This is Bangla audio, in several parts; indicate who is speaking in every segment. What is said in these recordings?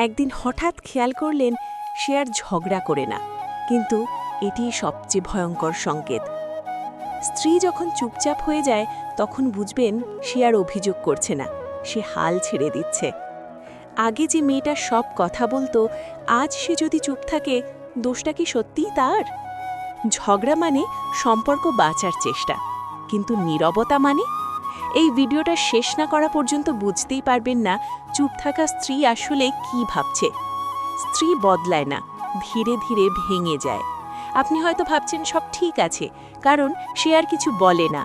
Speaker 1: একদিন হঠাৎ খেয়াল করলেন সে আর ঝগড়া করে না, কিন্তু এটি সবচেয়ে ভয়ঙ্কর সংকেত। স্ত্রী যখন চুপচাপ হয়ে যায় তখন বুঝবেন সে আর অভিযোগ করছে না, সে হাল ছেড়ে দিচ্ছে। আগে যে মেয়েটা সব কথা বলতো, আজ সে যদি চুপ থাকে, দোষটা কি সত্যিই তার? ঝগড়া মানে সম্পর্ক বাঁচার চেষ্টা, কিন্তু নীরবতা মানে? এই ভিডিওটা শেষ না করা পর্যন্ত বুঝতেই পারবেন না চুপ থাকা স্ত্রী আসলে কি ভাবছে। স্ত্রী বদলায় না, ধীরে ধীরে ভেঙে যায়। আপনি হয়তো ভাবছেন সব ঠিক আছে, কারণ সে আর কিছু বলে না,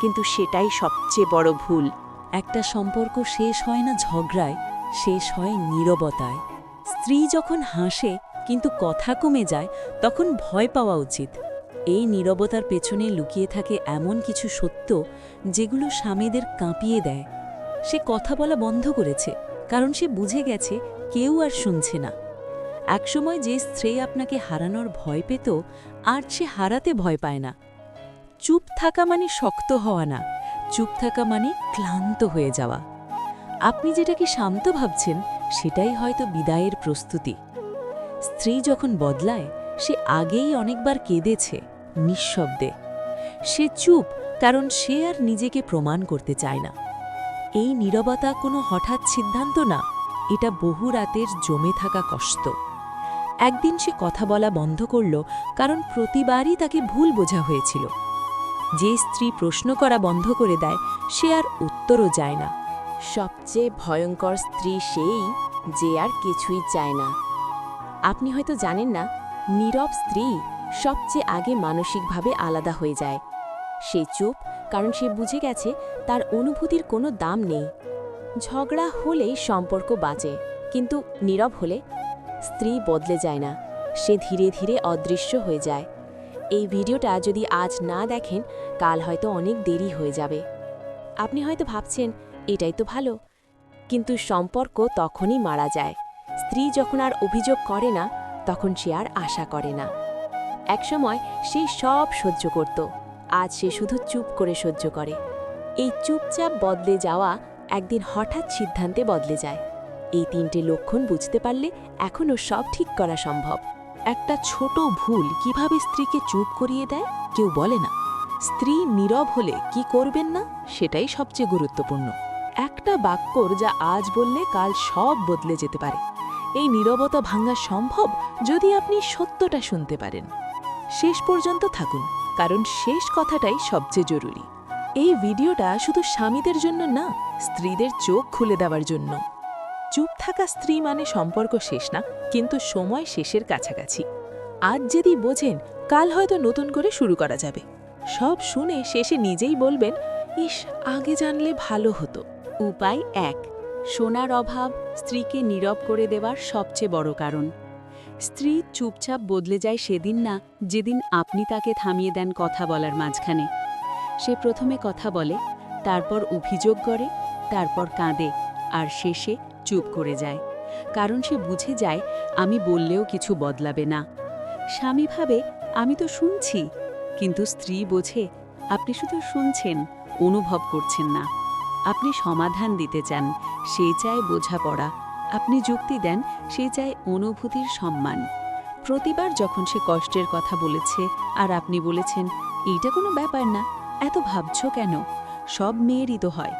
Speaker 1: কিন্তু সেটাই সবচেয়ে বড় ভুল।
Speaker 2: একটা সম্পর্ক শেষ হয় না ঝগড়ায়, শেষ হয় নীরবতায়। স্ত্রী যখন হাসে কিন্তু কথা কমে যায়, তখন ভয় পাওয়া উচিত। এই নীরবতার পেছনে লুকিয়ে থাকে এমন কিছু সত্য যেগুলো স্বামীদের কাঁপিয়ে দেয়। সে কথা বলা বন্ধ করেছে, কারণ সে বুঝে গেছে কেউ আর শুনছে না। একসময় যে স্ত্রী আপনাকে হারানোর ভয় পেত, আর সে হারাতে ভয় পায় না। চুপ থাকা মানে শক্ত হওয়া না, চুপ থাকা মানে ক্লান্ত হয়ে যাওয়া। আপনি যেটাকে শান্ত ভাবছেন, সেটাই হয়তো বিদায়ের প্রস্তুতি। স্ত্রী যখন বদলায়, সে আগেই অনেকবার কেঁদেছে, নিঃশব্দে। সে চুপ কারণ সে আর নিজেকে প্রমাণ করতে চায় না। এই নীরবতা কোনো হঠাৎ সিদ্ধান্ত না, এটা বহু রাতের জমে থাকা কষ্ট। একদিন সে কথা বলা বন্ধ করল, কারণ প্রতিবারই তাকে ভুল বোঝা হয়েছিল। যে স্ত্রী প্রশ্ন করা বন্ধ করে দেয়, সে আর উত্তরও যায় না।
Speaker 1: সবচেয়ে ভয়ঙ্কর স্ত্রী সেই যে আর কিছুই চায় না। আপনি হয়তো জানেন না, নীরব স্ত্রী সবচেয়ে আগে মানসিকভাবে আলাদা হয়ে যায়। সে চুপ কারণ সে বুঝে গেছে তার অনুভূতির কোনো দাম নেই। ঝগড়া হলেই সম্পর্ক বাঁচে, কিন্তু নীরব হলে স্ত্রী বদলে যায় না, সে ধীরে ধীরে অদৃশ্য হয়ে যায়। এই ভিডিওটা যদি আজ না দেখেন, কাল হয়তো অনেক দেরি হয়ে যাবে। আপনি হয়তো ভাবছেন এটাই তো ভালো, কিন্তু সম্পর্ক তখনই মারা যায়। স্ত্রী যখন আর অভিযোগ করে না, তখন সে আর আশা করে না। একসময় সে সব সহ্য করত, আজ সে শুধু চুপ করে সহ্য করে। এই চুপচাপ বদলে যাওয়া একদিন হঠাৎ সিদ্ধান্তে বদলে যায়। এই তিনটে লক্ষণ বুঝতে পারলে এখনও সব ঠিক করা সম্ভব।
Speaker 2: একটা ছোট ভুল কিভাবে স্ত্রীকে চুপ করিয়ে দেয়, কেউ বলে না। স্ত্রী নীরব হলে কি করবেন না, সেটাই সবচেয়ে গুরুত্বপূর্ণ। একটা বাক্যর যা আজ বললে কাল সব বদলে যেতে পারে। এই নীরবতা ভাঙা সম্ভব যদি আপনি সত্যটা শুনতে পারেন। শেষ পর্যন্ত থাকুন, কারণ শেষ কথাটাই সবচেয়ে জরুরি। এই ভিডিওটা শুধু স্বামীদের জন্য না, স্ত্রীদের চোখ খুলে দেওয়ার জন্য। চুপ থাকা স্ত্রী মানে সম্পর্ক শেষ না, কিন্তু সময় শেষের কাছাকাছি। আজ যদি বোঝেন, কাল হয়তো নতুন করে শুরু করা যাবে। সব শুনে শেষে নিজেই বলবেন, ইস, আগে জানলে ভালো হতো।
Speaker 1: উপায় 1, শোনার অভাব স্ত্রীকে নীরব করে দেওয়ার সবচেয়ে বড় কারণ। স্ত্রী চুপচাপ বদলে যায় সেদিন না, যেদিন আপনি তাকে থামিয়ে দেন কথা বলার মাঝখানে। সে প্রথমে কথা বলে, তারপর অভিযোগ করে, তারপর কাঁদে, আর শেষে চুপ করে যায়। কারণ সে বুঝে যায় আমি বললেও কিছু বদলাবে না। স্বামী ভাবে আমি তো শুনছি, কিন্তু স্ত্রী বোঝে আপনি শুধু শুনছেন, অনুভব করছেন না। আপনি সমাধান দিতে চান, সে চায় বোঝাপড়া। আপনি যুক্তি দেন, সে চায় অনুভূতির সম্মান। প্রতিবার যখন সে কষ্টের কথা বলেছে আর আপনি বলেছেন এইটা কোনো ব্যাপার না, এত ভাবছ কেন, সব মেয়েরই তো হয়,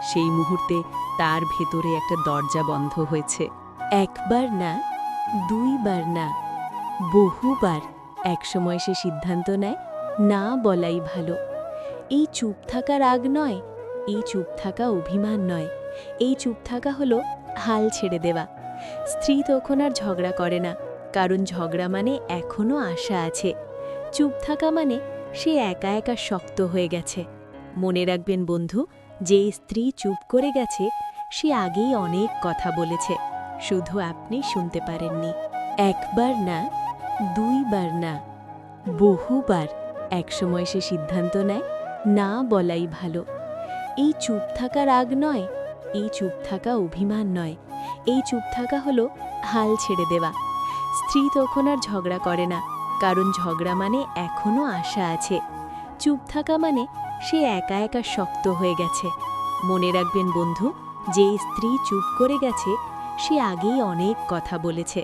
Speaker 1: সেই মুহূর্তে তার ভেতরে একটা দরজা বন্ধ হয়েছে। একবার না, দুইবার না, বহুবার একসময় সে সিদ্ধান্ত নেয় না বলাই ভালো। এই চুপ থাকা রাগ নয়, এই চুপ থাকা অভিমান নয়, এই চুপ থাকা হলো হাল ছেড়ে দেওয়া। স্ত্রী তখন আর ঝগড়া করে না, কারণ ঝগড়া মানে এখনও আশা আছে। চুপ থাকা মানে সে একা একা শক্ত হয়ে গেছে। মনে রাখবেন বন্ধু, যে স্ত্রী চুপ করে গেছে, সে আগেই অনেক কথা বলেছে, শুধু আপনি শুনতে পারেননি। একবার না, দুইবার না, বহুবার একসময় সে সিদ্ধান্ত নেয় না বলাই ভালো। এই চুপ থাকা রাগ নয়, এই চুপ থাকা অভিমান নয়, এই চুপ থাকা হলো হাল ছেড়ে দেওয়া। স্ত্রী তখন আর ঝগড়া করে না, কারণ ঝগড়া মানে এখনও আশা আছে। চুপ থাকা মানে সে একা একা শক্ত হয়ে গেছে। মনে রাখবেন বন্ধু, যে স্ত্রী চুপ করে গেছে, সে আগেই অনেক কথা বলেছে,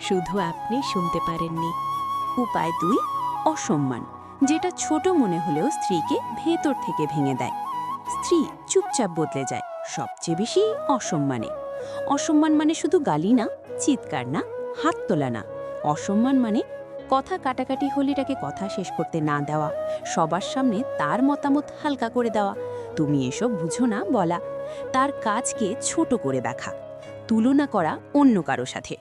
Speaker 1: শুধু আপনি শুনতে পারেননি।
Speaker 2: উপায় 2, অসম্মান, যেটা ছোট মনে হলেও স্ত্রীকে ভেতর থেকে ভেঙে দেয়। স্ত্রী চুপচাপ বদলে যায় সবচেয়ে বেশি অসম্মানে। অসম্মান মানে শুধু গালি না, চিৎকার না, হাত তোলা না। অসম্মান মানে কথা কাটাকাটি হলে এটাকে কথা শেষ করতে না দেওয়া, সবার সামনে তার মতামত হালকা করে দেওয়া, তুমি এসব বুঝো না বলা, তার কাজকে ছোট করে দেখা, তুলনা করা অন্য কারো সাথে।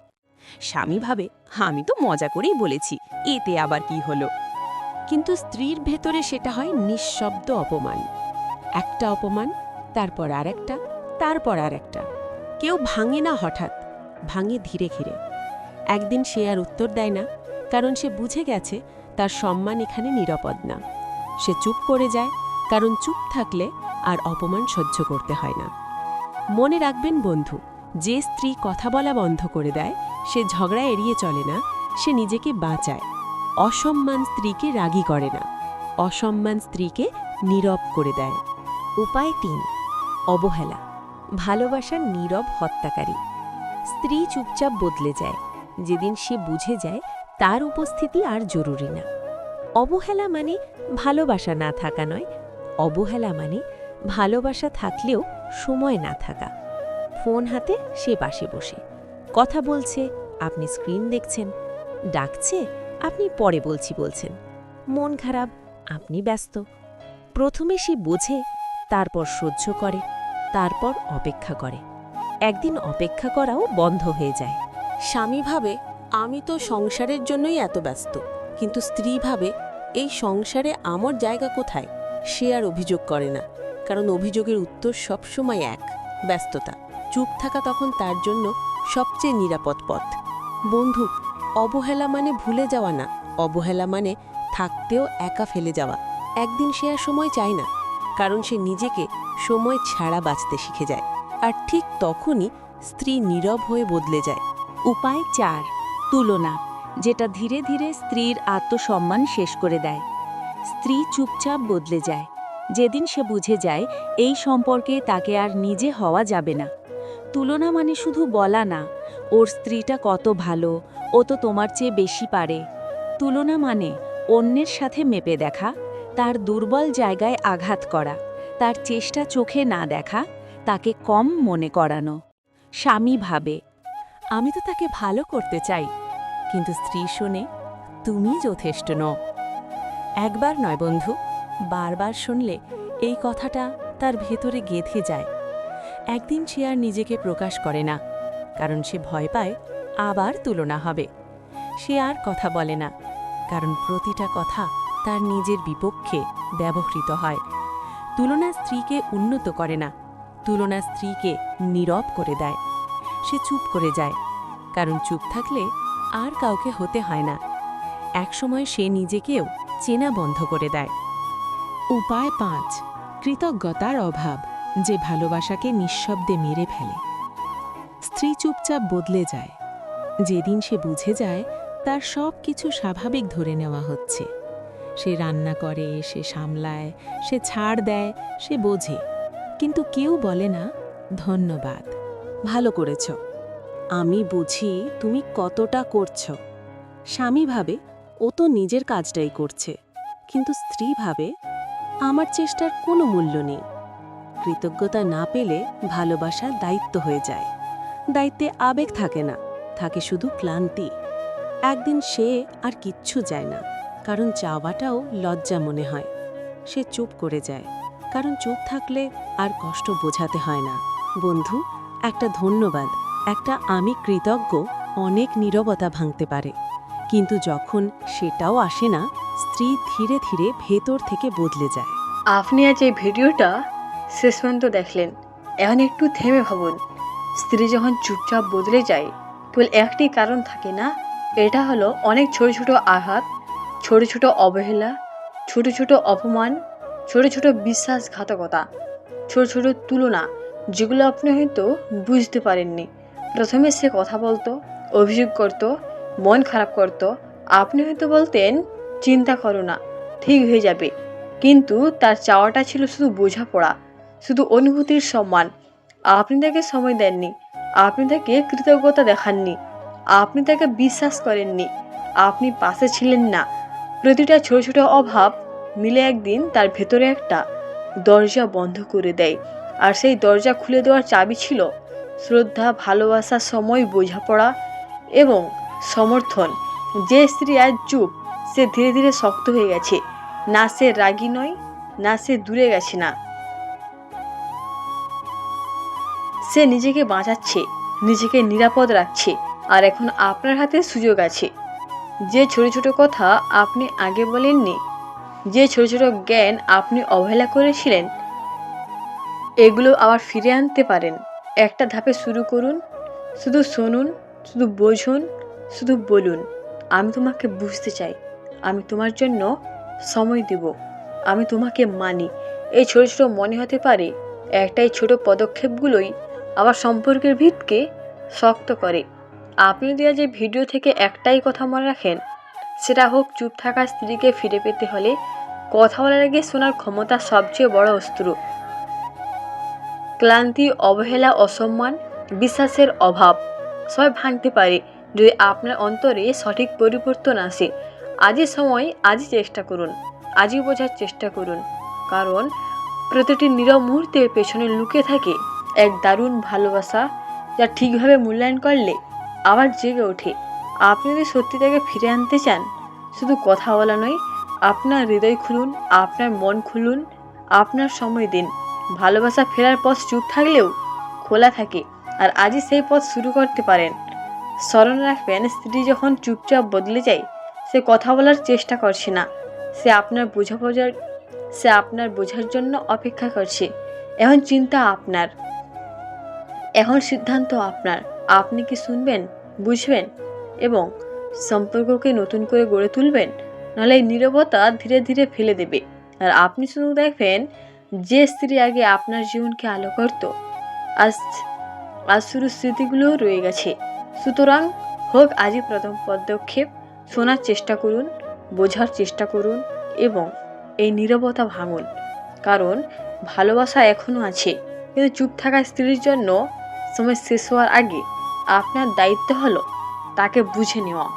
Speaker 2: স্বামী ভাবে, আমি তো মজা করেই বলেছি, এতে আবার কি হলো?
Speaker 1: কিন্তু স্ত্রীর ভেতরে সেটা হয় নিঃশব্দ অপমান। একটা অপমান, তারপর আরেকটা, তারপর আরেকটা। কেউ ভাঙে না হঠাৎ, ভাঙে ধীরে ধীরে। একদিন সে আর উত্তর দেয় না, কারণ সে বুঝে গেছে তার সম্মান এখানে নিরাপদ না। সে চুপ করে যায়, কারণ চুপ থাকলে আর অপমান সহ্য করতে হয় না। মনে রাখবেন বন্ধু, যে স্ত্রী কথা বলা বন্ধ করে দেয়, সে ঝগড়া এড়িয়ে চলে না, সে নিজেকে বাঁচায়। অসম্মান স্ত্রীকে রাগী করে না, অসম্মান স্ত্রীকে নীরব করে দেয়।
Speaker 2: উপায় 3, অবহেলা, ভালোবাসার নীরব হত্যাকারী। স্ত্রী চুপচাপ বদলে যায় যেদিন সে বুঝে যায় তার উপস্থিতি আর জরুরি না। অবহেলা মানে ভালোবাসা না থাকা নয়, অবহেলা মানে ভালোবাসা থাকলেও সময় না থাকা। ফোন হাতে সে পাশে বসে কথা বলছে, আপনি স্ক্রিন দেখছেন, ডাকছে, আপনি পরে বলছেন, মন খারাপ, আপনি ব্যস্ত। প্রথমে সে বোঝে, তারপর সহ্য করে, তারপর অপেক্ষা করে। একদিন অপেক্ষা করাও বন্ধ হয়ে যায়।
Speaker 1: স্বামী ভাবে, আমি তো সংসারের জন্যই এত ব্যস্ত, কিন্তু স্ত্রী ভাবে, এই সংসারে আমার জায়গা কোথায়? সে আর অভিযোগ করে না, কারণ অভিযোগের উত্তর সবসময় এক, ব্যস্ততা। চুপ থাকা তখন তার জন্য সবচেয়ে নিরাপদ পথ। বন্ধু, অবহেলা মানে ভুলে যাওয়া না, অবহেলা মানে থাকতেও একা ফেলে যাওয়া। একদিন সে আর সময় চায় না, কারণ সে নিজেকে সময় ছাড়া বাঁচতে শিখে যায়। আর ঠিক তখনই স্ত্রী নীরব হয়ে বদলে যায়।
Speaker 2: উপায় 4, তুলনা, যেটা ধীরে ধীরে স্ত্রীর আত্মসম্মান শেষ করে দেয়। স্ত্রী চুপচাপ বদলে যায় যেদিন সে বুঝে যায় এই সম্পর্কে তাকে আর নিজে হওয়া যাবে না। তুলনা মানে শুধু বলা না, ওর স্ত্রীটা কত ভালো, ও তো তোমার চেয়ে বেশি পারে। তুলনা মানে অন্যের সাথে মেপে দেখা, তার দুর্বল জায়গায় আঘাত করা, তার চেষ্টা চোখে না দেখা, তাকে কম মনে করানো। স্বামী ভাবে, আমি তো তাকে ভালো করতে চাই, কিন্তু স্ত্রী শুনে, তুমি যথেষ্ট নও। একবার নয় বন্ধু, বারবার শুনলে এই কথাটা তার ভেতরে গেঁথে যায়। একদিন সে আর নিজেকে প্রকাশ করে না, কারণ সে ভয় পায় আবার তুলনা হবে। সে আর কথা বলে না, কারণ প্রতিটা কথা তার নিজের বিপক্ষে ব্যবহৃত হয়। তুলনা স্ত্রীকে উন্নত করে না, তুলনা স্ত্রীকে নীরব করে দেয়। সে চুপ করে যায়, কারণ চুপ থাকলে আর কাউকে হতে হয় না। একসময় সে নিজেকেও চেনা বন্ধ করে দেয়। উপায় 5, কৃতজ্ঞতার অভাব, যে ভালোবাসাকে নিঃশব্দে মেরে ফেলে। স্ত্রী চুপচাপ বদলে যায় যেদিন সে বুঝে যায় তার সব কিছু স্বাভাবিক ধরে নেওয়া হচ্ছে। সে রান্না করে, সে সামলায়, সে ছাড় দেয়, সে বোঝে, কিন্তু কেউ বলে না ধন্যবাদ, ভালো করেছ, আমি বুঝি তুমি কতটা করছ। স্বামী ভাবে, ও তো নিজের কাজটাই করছে, কিন্তু স্ত্রী ভাবে, আমার চেষ্টার কোনো মূল্য নেই। কৃতজ্ঞতা না পেলে ভালোবাসা দায়িত্ব হয়ে যায়। দায়িত্বে আবেগ থাকে না, থাকে শুধু ক্লান্তি। একদিন সে আর কিচ্ছু যায় না, কারণ চাওয়াটাও লজ্জা মনে হয়। সে চুপ করে যায়, কারণ চুপ থাকলে আর কষ্ট বোঝাতে হয় না। বন্ধু, একটা ধন্যবাদ, একটা আমি কৃতজ্ঞ অনেক নীরবতা ভাঙতে পারে। কিন্তু যখন সেটাও আসে না, স্ত্রী ধীরে ধীরে ভেতর থেকে বদলে যায়।
Speaker 3: আপনি আজ এই ভিডিওটা শেষ পর্যন্ত দেখলেন। এখন একটু থেমে ভাবুন, স্ত্রী যখন চুপচাপ বদলে যায় কেবল একটি কারণ থাকে না, এটা হলো অনেক ছোট ছোট আঘাত, ছোট ছোট অবহেলা, ছোট ছোট অপমান, ছোট ছোট বিশ্বাসঘাতকতা, ছোট ছোট তুলনা, যেগুলো আপনি হয়তো বুঝতে পারেননি। প্রথমে সে কথা বলতো, অভিযোগ করত, মন খারাপ করত, আপনি হয়তো বলতেন চিন্তা করো না, ঠিক হয়ে যাবে, কিন্তু তার চাওয়াটা ছিল শুধু বোঝাপড়া, শুধু অনুভূতির সম্মান। আপনি তাকে সময় দেননি, আপনি তাকে কৃতজ্ঞতা দেখাননি, আপনি তাকে বিশ্বাস করেননি, আপনি পাশে ছিলেন না। প্রতিটা ছোট ছোট অভাব মিলে একদিন তার ভেতরে একটা দরজা বন্ধ করে দেয়। আর সেই দরজা খুলে দেওয়ার চাবি ছিল শ্রদ্ধা, ভালোবাসা, সময়, বোঝাপড়া এবং সমর্থন। যে স্ত্রী আজ চুপ, সে ধীরে ধীরে শক্ত হয়ে গেছে। না সে রাগী নয়, না সে দূরে গেছে না, সে নিজেকে বাঁচাচ্ছে, নিজেকে নিরাপদ রাখছে। আর এখন আপনার হাতে সুযোগ আছে। যে ছোট ছোট কথা আপনি আগে বলেননি, যে ছোট ছোট জ্ঞান আপনি অবহেলা করেছিলেন, এগুলো আবার ফিরে আনতে পারেন। একটা ধাপে শুরু করুন। শুধু শুনুন, শুধু বোঝুন, শুধু বলুন, আমি তোমাকে বুঝতে চাই, আমি তোমার জন্য সময় দেব, আমি তোমাকে মানি। এই ছোট ছোট মনে হতে পারে, একটাই ছোট পদক্ষেপগুলোই আবার সম্পর্কের ভিতকে শক্ত করে। আপনি যদি আজ এই ভিডিও থেকে একটাই কথা মনে রাখেন, সেটা হোক, চুপ থাকা স্ত্রীকে ফিরে পেতে হলে কথা বলার আগে শোনার ক্ষমতা সবচেয়ে বড় অস্ত্র। ক্লান্তি, অবহেলা, অসম্মান, বিশ্বাসের অভাব সব ভাঙতে পারে যদি আপনার অন্তরে সঠিক পরিবর্তন আসে। আজই সময়, আজই চেষ্টা করুন, আজই বোঝার চেষ্টা করুন। কারণ প্রতিটি নীরব মুহূর্তের পেছনে লুকিয়ে থাকে এক দারুণ ভালোবাসা, যা ঠিকভাবে মূল্যায়ন করলে আবার জেগে ওঠে। আপনি যদি সত্যি তাকে ফিরে আনতে চান, শুধু কথা বলা নয়, আপনার হৃদয় খুলুন, আপনার মন খুলুন, আপনার সময় দিন। ভালোবাসা ফেরার পথ চুপ থাকলেও খোলা থাকে, আর আজই সেই পথ শুরু করতে পারেন। স্মরণ রাখবেন, স্ত্রী যখন চুপচাপ বদলে যায়, সে কথা বলার চেষ্টা করছে না, সে আপনার বোঝার জন্য অপেক্ষা করছে। এখন চিন্তা আপনার, এখন সিদ্ধান্ত আপনার। আপনি কি শুনবেন, বুঝবেন এবং সম্পর্ককে নতুন করে গড়ে তুলবেন, নাহলে এই নীরবতা ধীরে ধীরে ফেলে দেবে। আর আপনি শুধু দেখবেন, যে স্ত্রী আগে আপনার জীবনকে আলো করত, আজ শুরু স্মৃতিগুলোও রয়ে গেছে। সুতরাং হোক আজই প্রথম পদক্ষেপ। শোনার চেষ্টা করুন, বোঝার চেষ্টা করুন এবং এই নীরবতা ভাঙুন। কারণ ভালোবাসা এখনও আছে, কিন্তু চুপ থাকা স্ত্রীর জন্য সময় শেষ হওয়ার আগে আপনার দায়িত্ব হলো তাকে বুঝে নেওয়া।